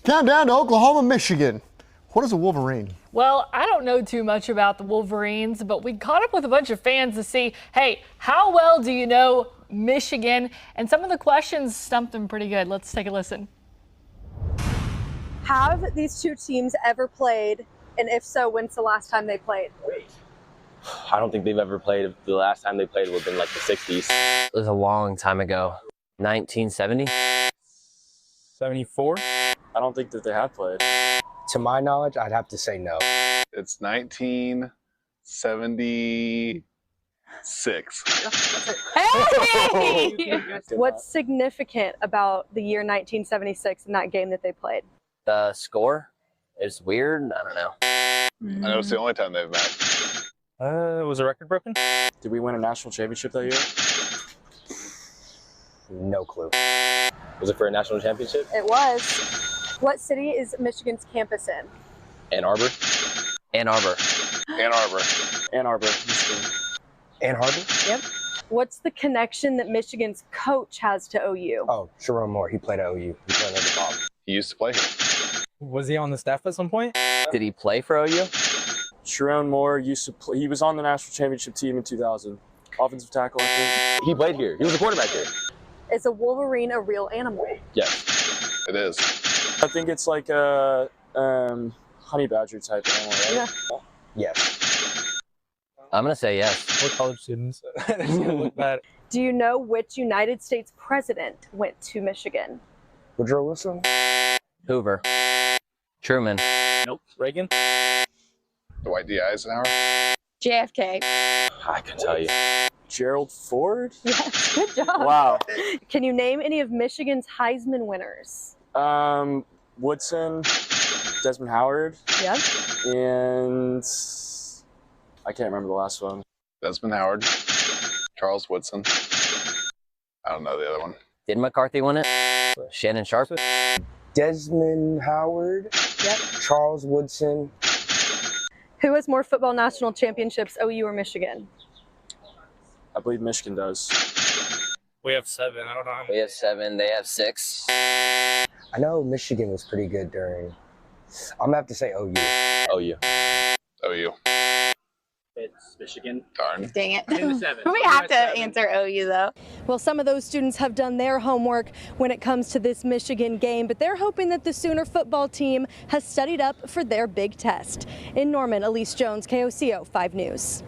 Countdown to Oklahoma, Michigan. What is a Wolverine? Well, I don't know too much about the Wolverines, but we caught up with a bunch of fans to see, hey, how well do you know Michigan? And some of the questions stumped them pretty good. Let's take a listen. Have these two teams ever played? And if so, when's the last time they played? I don't think they've ever played. The last time they played would have been like the 60s. It was a long time ago. 1970? 74? I don't think that they have played. To my knowledge, I'd have to say no. It's 1976. Hey! What's significant about the year 1976 in that game that they played? The score is weird. I don't know. I know it's the only time they've met. Was a record broken? Did we win a national championship that year? No clue. Was it for a national championship? It was. What city is Michigan's campus in? Ann Arbor? Ann Arbor. Ann Arbor. Ann Arbor, Michigan. Ann Arbor? Yep. What's the connection that Michigan's coach has to OU? Oh, Sharon Moore. He played at OU. He played at the Bob. He used to play here. Was he on the staff at some point? Did he play for OU? Sharon Moore used to play. He was on the national championship team in 2000. Offensive tackle, I think. He played here. He was a quarterback here. Is a Wolverine a real animal? Yes. It is. I think it's like a honey badger type animal, right? Yeah. Yes. I'm going to say yes. We're college students. It's gonna look bad. Do you know which United States president went to Michigan? Woodrow Wilson? Hoover. Truman. Nope. Reagan? Dwight D. Eisenhower. JFK. I can tell you. Gerald Ford? Yes, good job. Wow. Can you name any of Michigan's Heisman winners? Woodson, Desmond Howard, Yep. and I can't remember the last one. Desmond Howard. Charles Woodson. I don't know the other one. Did McCarthy win it? Shannon Sharp? Desmond Howard? Yep. Charles Woodson? Who has more football national championships, OU or Michigan? I believe Michigan does. We have 7. I don't know. We have 7. They have 6. I know Michigan was pretty good during. I'm going to have to say OU. OU. OU. It's Michigan. Darn. Dang it. In the 7. We have to answer OU though. Well, some of those students have done their homework when it comes to this Michigan game, but they're hoping that the Sooner football team has studied up for their big test. In Norman, Elise Jones, KOCO 5 News.